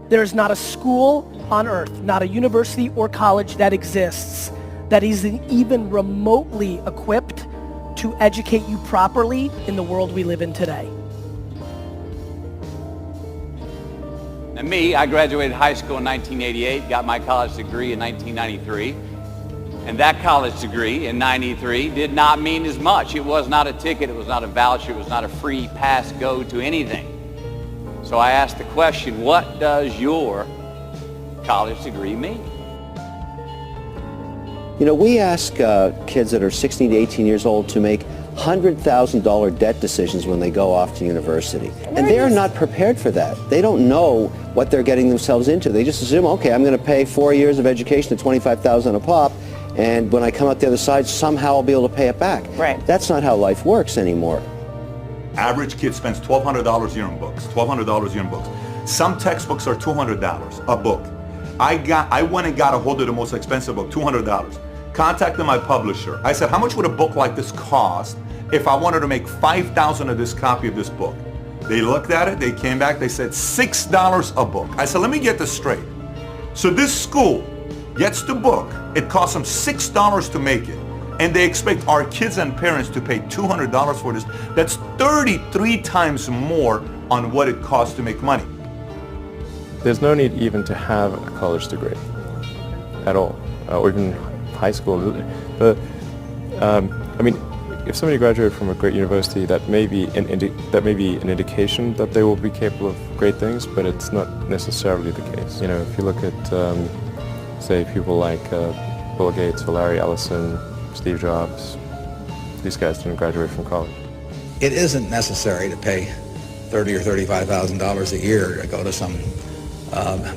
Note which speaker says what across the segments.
Speaker 1: There's not a school on earth, not a university or college that exists that is even remotely equipped to educate you properly in the world we live in today.
Speaker 2: And me, I graduated high school in 1988, got my college degree in 1993. And that college degree in 93 did not mean as much. It was not a ticket, it was not a voucher, it was not a free pass go to anything. So I asked the question, what does your college degree mean?
Speaker 3: You know, we ask kids that are 16 to 18 years old to make $100,000 debt decisions when they go off to university. And they are not prepared for that. They don't know what they're getting themselves into. They just assume, okay, I'm going to pay 4 years of education at $25,000 a pop, and when I come out the other side, somehow I'll be able to pay it back.
Speaker 4: Right.
Speaker 3: That's not how life works anymore.
Speaker 5: Average kid spends $1,200 a year in books, $1,200 a year in books. Some textbooks are $200 a book. I went and got a hold of the most expensive book, $200. Contacted my publisher. I said, how much would a book like this cost if I wanted to make 5,000 of this copy of this book? They looked at it, they came back, they said $6 a book. I said, let me get this straight. So this school gets the book, it costs them $6 to make it, and they expect our kids and parents to pay $200 for this. That's 33 times more on what it costs to make money.
Speaker 6: There's no need even to have a college degree at all, or even high school. I mean, if somebody graduated from a great university, that may be an indication that they will be capable of great things, but it's not necessarily the case. You know, if you look at, say, people like Bill Gates or Larry Ellison, Steve Jobs, these guys didn't graduate from college.
Speaker 7: It isn't necessary to pay $30,000 or $35,000 a year to go to some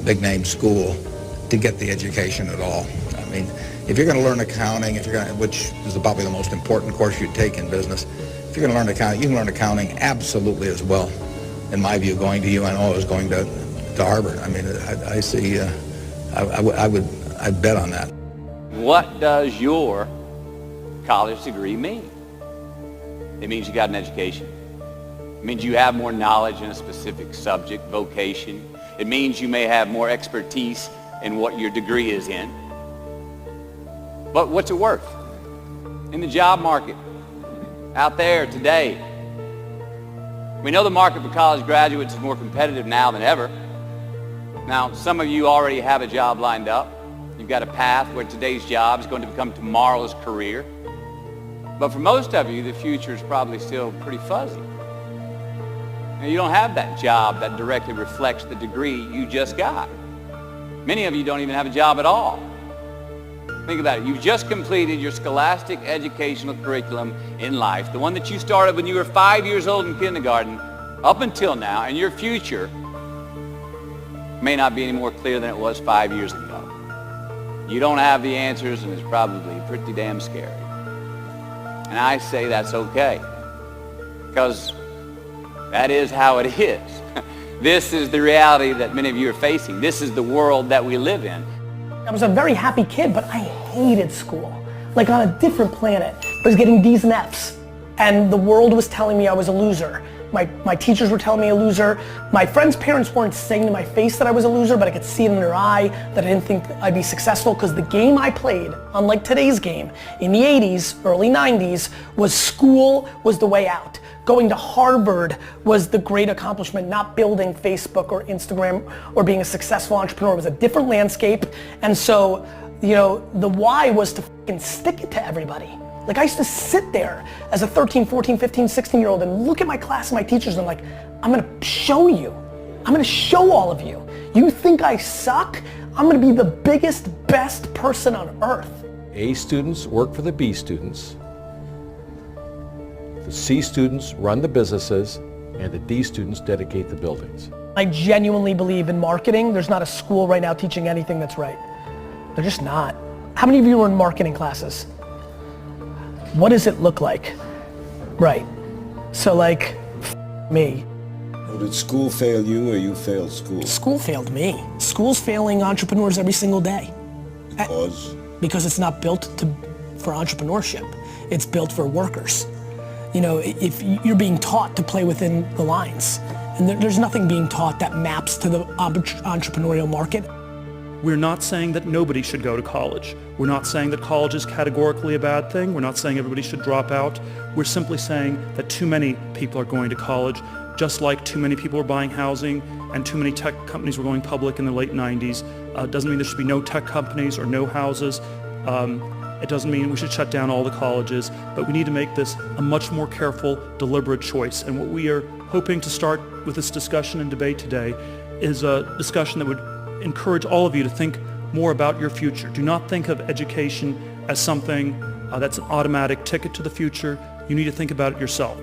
Speaker 7: big-name school to get the education at all. I mean, if you're going to learn accounting, which is probably the most important course you take in business, if you're going to learn accounting, you can learn accounting absolutely as well, in my view, going to UNO as going to Harvard. I mean, I see, I'd bet on that.
Speaker 2: What does your college degree mean? It means you got an education. It means you have more knowledge in a specific subject, vocation. It means you may have more expertise in what your degree is in. But what's it worth? In the job market, out there today, we know the market for college graduates is more competitive now than ever. Now, some of you already have a job lined up. You've got a path where today's job is going to become tomorrow's career. But for most of you, the future is probably still pretty fuzzy. Now, you don't have that job that directly reflects the degree you just got. Many of you don't even have a job at all. Think about it. You've just completed your scholastic educational curriculum in life, the one that you started when you were 5 years old in kindergarten, up until now, and your future may not be any more clear than it was 5 years ago. You don't have the answers, and it's probably pretty damn scary. And I say that's okay, because that is how it is. This is the reality that many of you are facing. This is the world that we live in.
Speaker 1: I was a very happy kid, but I hated school. Like on a different planet. I was getting D's and F's, and the world was telling me I was a loser. My teachers were telling me a loser. My friends' parents weren't saying to my face that I was a loser, but I could see it in their eye that I didn't think I'd be successful, because the game I played, unlike today's game, in the 80s, early 90s, was school was the way out. Going to Harvard was the great accomplishment, not building Facebook or Instagram or being a successful entrepreneur. It was a different landscape. And so, you know, the why was to fucking stick it to everybody. Like, I used to sit there as a 13, 14, 15, 16-year-old and look at my class and my teachers, and I'm like, I'm gonna show you. I'm gonna show all of you. You think I suck? I'm gonna be the biggest, best person on earth.
Speaker 8: A students work for the B students. The C students run the businesses, and the D students dedicate the buildings.
Speaker 1: I genuinely believe in marketing. There's not a school right now teaching anything that's right. They're just not. How many of you are in marketing classes? What does it look like? Right. So like, me.
Speaker 9: Well, did school fail you, or you failed school?
Speaker 1: School failed me. School's failing entrepreneurs every single day.
Speaker 9: Because?
Speaker 1: Because it's not built for entrepreneurship. It's built for workers. You know, if you're being taught to play within the lines, And there's nothing being taught that maps to the entrepreneurial market.
Speaker 4: We're not saying that nobody should go to college. We're not saying that college is categorically a bad thing. We're not saying everybody should drop out. We're simply saying that too many people are going to college, just like too many people are buying housing and too many tech companies were going public in the late 90s. Doesn't mean there should be no tech companies or no houses. It doesn't mean we should shut down all the colleges, but we need to make this a much more careful, deliberate choice. And what we are hoping to start with this discussion and debate today is a discussion that would encourage all of you to think more about your future. Do not think of education as something that's an automatic ticket to the future. You need to think about it yourself.